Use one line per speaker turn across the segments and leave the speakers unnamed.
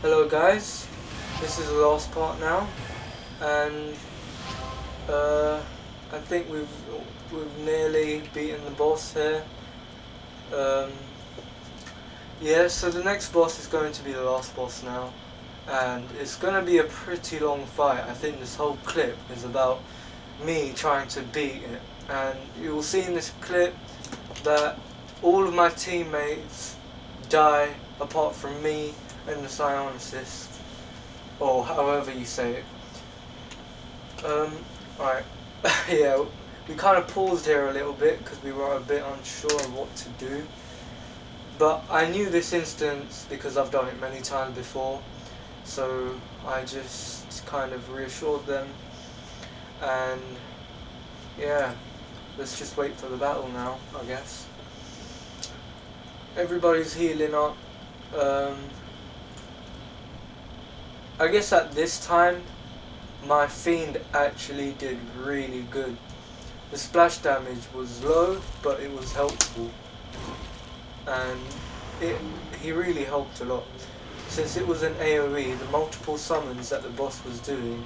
Hello guys, this is the last part now, and I think we've nearly beaten the boss here. Um, yeah, so the next boss is going to be the last boss now, and it's going to be a pretty long fight. I think this whole clip is about me trying to beat it, and you will see in this clip that all of my teammates die apart from me and the psionicist, or however you say it. Right. Yeah, we kind of paused here a little bit because we were a bit unsure of what to do. But I knew this instance because I've done it many times before, so I just kind of reassured them. And yeah, let's just wait for the battle now, I guess. Everybody's healing up. I guess at this time, my Fiend actually did really good. The splash damage was low, but it was helpful. And he really helped a lot. Since it was an AoE, the multiple summons that the boss was doing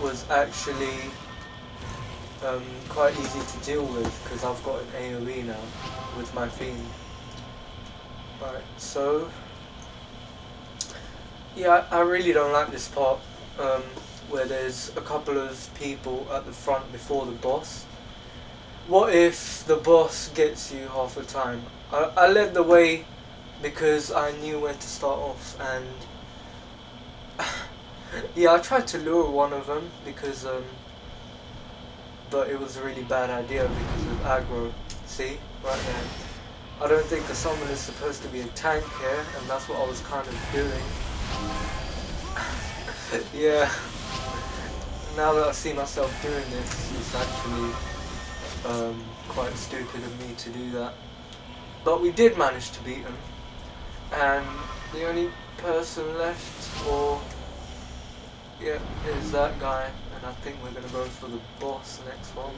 was actually quite easy to deal with, because I've got an AoE now with my Fiend. Right, so yeah, I really don't like this part where there's a couple of people at the front before the boss. What if the boss gets you half the time? I led the way because I knew where to start off, and yeah, I tried to lure one of them because but it was a really bad idea because of aggro. See, right there. I don't think a summon is supposed to be a tank here, and that's what I was kind of doing. Yeah. Now that I see myself doing this, it's actually quite stupid of me to do that. But we did manage to beat him, and the only person left, or yeah, is that guy, and I think we're gonna go for the boss next one.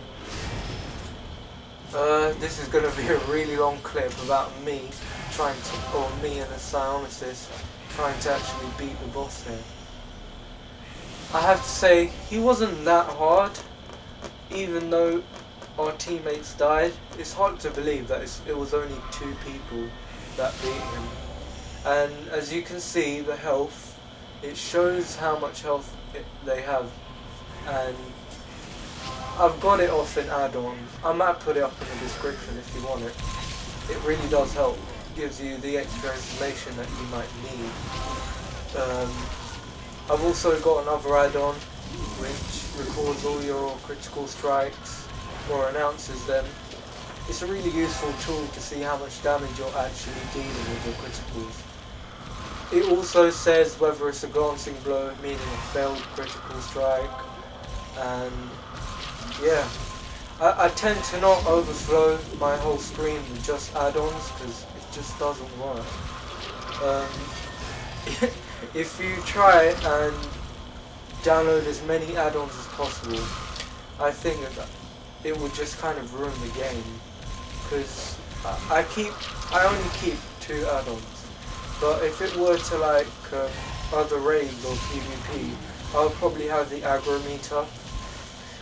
This is gonna be a really long clip about me trying to, or me and the psionicist trying to actually beat the boss here. I have to say, he wasn't that hard, even though our teammates died. It's hard to believe that it was only 2 people that beat him. And as you can see, the health, it shows how much health they have. And I've got it off in Addons. I might put it up in the description if you want it. It really does help. It gives you the extra information that you might need. I've also got another add-on which records all your critical strikes or announces them. It's a really useful tool to see how much damage you're actually dealing with your criticals. It also says whether it's a glancing blow, meaning a failed critical strike, and yeah. I tend to not overflow my whole screen with just add-ons because it just doesn't work. If you try and download as many add-ons as possible, I think that it would just kind of ruin the game, because I only keep 2 add-ons, but if it were to like other raids or PvP, I'll probably have the aggro meter,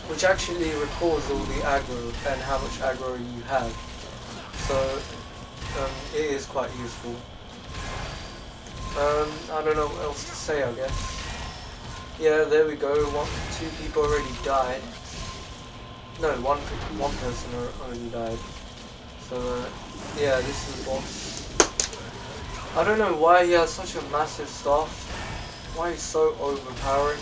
which actually records all the aggro and how much aggro you have, so it is quite useful. I don't know what else to say, I guess. Yeah, there we go. 2 people already died. No, one person already died. So yeah, this is the boss. I don't know why he has such a massive staff. Why he's so overpowering.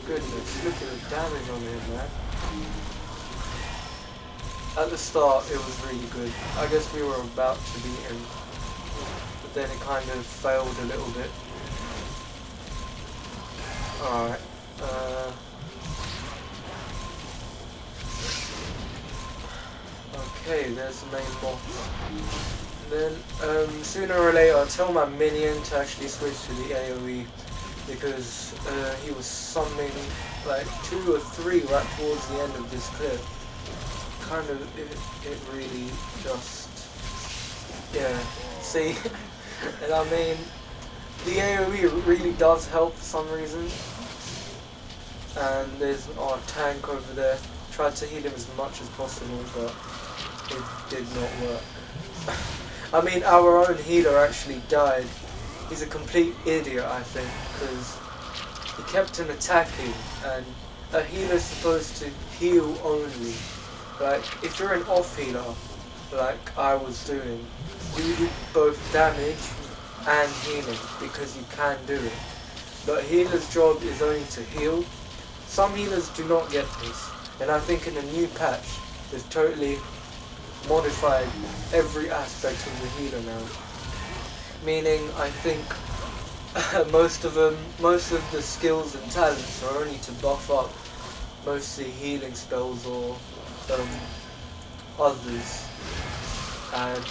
Goodness, look at the damage on him, man. At the start, it was really good. I guess we were about to beat him, but then it kind of failed a little bit. Alright. Okay, there's the main boss. Then, sooner or later, I'll tell my minion to actually switch to the AoE, because he was summoning like 2 or 3 right towards the end of this clip. Kind of, it really just, yeah, see, and I mean, The AoE really does help for some reason. And there's our tank over there. Tried to heal him as much as possible, but it did not work. I mean, our own healer actually died. He's a complete idiot, I think, because he kept on attacking, and a healer's supposed to heal only. Like, if you're an off healer, like I was doing, you do both damage and healing, because you can do it. But healer's job is only to heal. Some healers do not get this, and I think in a new patch, they've totally modified every aspect of the healer now. Meaning, I think most of the skills and talents are only to buff up mostly healing spells or others, and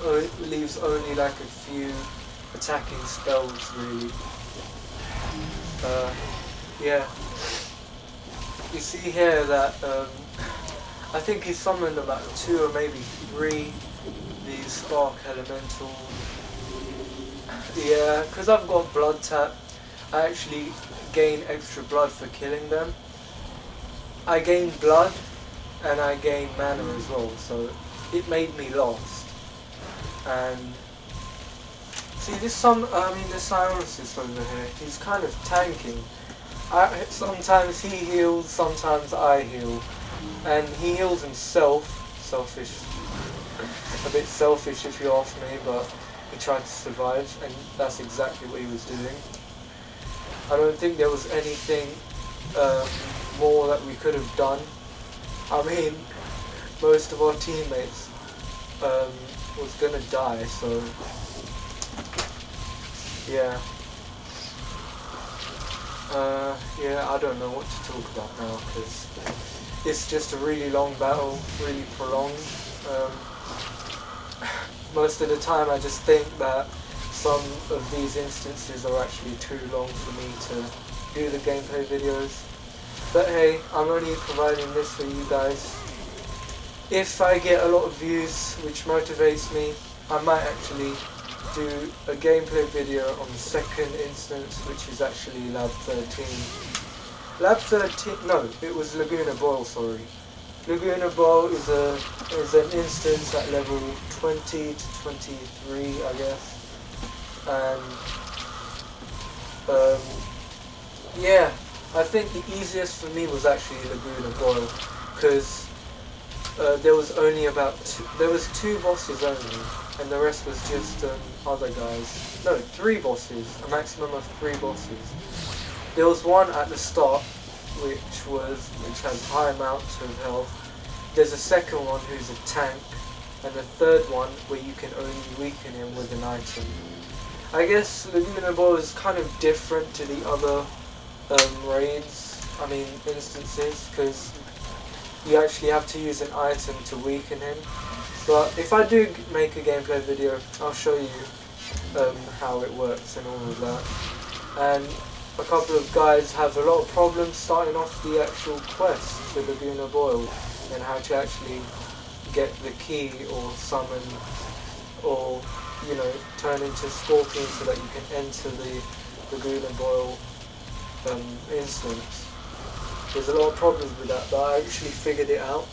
it leaves only like a few attacking spells really. Yeah. You see here that I think he summoned about 2 or maybe 3 these spark elemental. Yeah, because I've got blood tap, I actually gain extra blood for killing them. I gain blood and I gain mana as well, so it made me lost. And see this Cyrus over here, he's kind of tanking. Sometimes he heals, sometimes I heal. And he heals himself, selfish. A bit selfish if you ask me, but he tried to survive, and that's exactly what he was doing. I don't think there was anything more that we could have done. I mean, most of our teammates was gonna die, so yeah. Yeah, I don't know what to talk about now, because it's just a really long battle, really prolonged. Most of the time I just think that some of these instances are actually too long for me to do the gameplay videos. But hey, I'm only providing this for you guys. If I get a lot of views, which motivates me, I might actually do a gameplay video on the second instance, which is actually Lab 13. Lab 13, no, it was Laguna Boil, sorry. Laguna Boil is an instance at level 20 to 23, I guess. And yeah, I think the easiest for me was actually Laguna Boil, because there was only there was 2 bosses only, and the rest was just other guys. No, 3 bosses, a maximum of 3 bosses. There was one at the start, which has high amounts of health. There's a second one who's a tank, and the third one where you can only weaken him with an item. I guess Laguna Boil is kind of different to the other instances, because you actually have to use an item to weaken him. But if I do make a gameplay video, I'll show you how it works and all of that. And a couple of guys have a lot of problems starting off the actual quest for Laguna Boil, and how to actually get the key or summon or, you know, turn into Scorpion so that you can enter the Laguna Boil instance. There's a lot of problems with that, but I actually figured it out.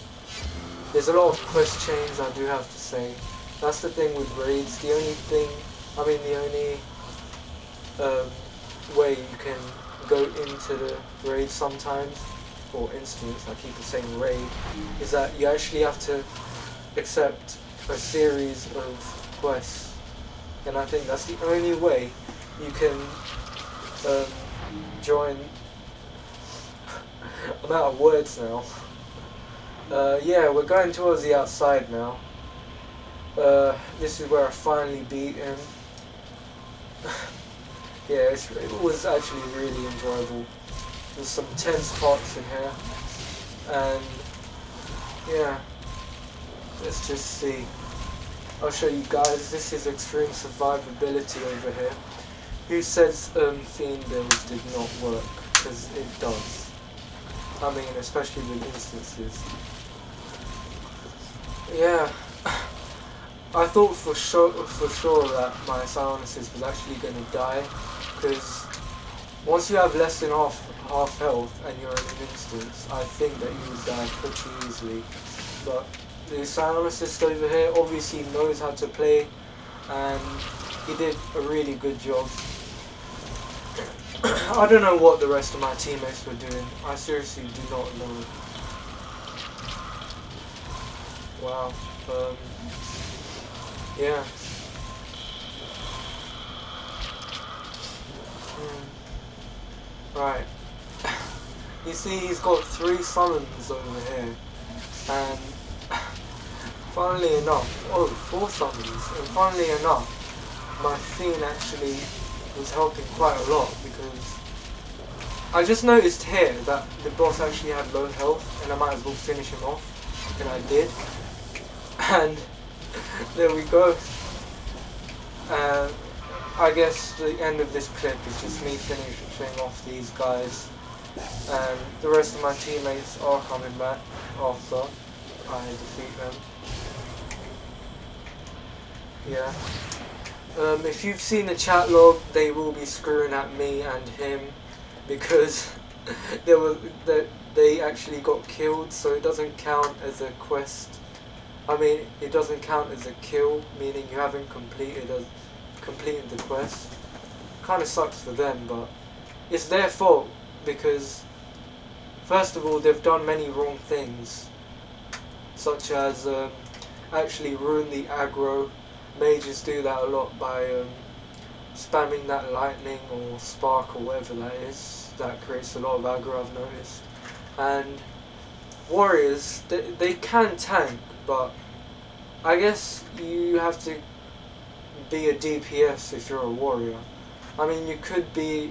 There's a lot of quest chains, I do have to say. That's the thing with raids. The only way you can go into the raid sometimes, or instance, I keep saying raid, is that you actually have to accept a series of quests. And I think that's the only way you can join. I'm out of words now. Yeah, we're going towards the outside now. This is where I finally beat him. Yeah, it was actually really enjoyable. There's some tense parts in here. And yeah, let's just see. I'll show you guys. This is extreme survivability over here. Who says theme builds did not work? Because it does. I mean, especially with instances. Yeah. I thought for sure that my Psionicis was actually going to die, because once you have less than half health and you're in an instance, I think that you would die pretty easily. But the Psionicist over here obviously knows how to play, and he did a really good job. I don't know what the rest of my teammates were doing. I seriously do not know. Wow. Yeah. Right. You see, he's got 3 summons over here, and funnily enough, 4 summons, and funnily enough, my Fiend actually was helping quite a lot, because I just noticed here that the boss actually had low health, and I might as well finish him off, and I did, and there we go. I guess the end of this clip is just me finishing off these guys, and the rest of my teammates are coming back after I defeat them. Yeah. If you've seen the chat log, they will be screwing at me and him, because they actually got killed, so it doesn't count as a quest. I mean, it doesn't count as a kill, meaning you haven't completed the quest. Kind of sucks for them, but it's their fault, because first of all, they've done many wrong things, such as actually ruin the aggro. Mages do that a lot by spamming that lightning or spark or whatever that is. That creates a lot of aggro, I've noticed. And warriors, they can tank, but I guess you have to be a DPS if you're a warrior. I mean, you could be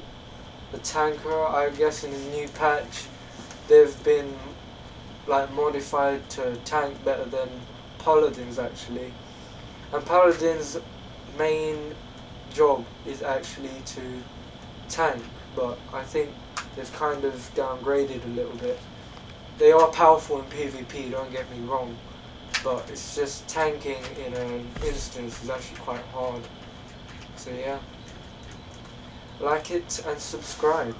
a tanker. I guess in the new patch they've been like modified to tank better than paladins actually, and paladins' main job is actually to tank, but I think they've kind of downgraded a little bit. They are powerful in PvP, don't get me wrong, but it's just tanking in an instance is actually quite hard. So yeah, like it and subscribe.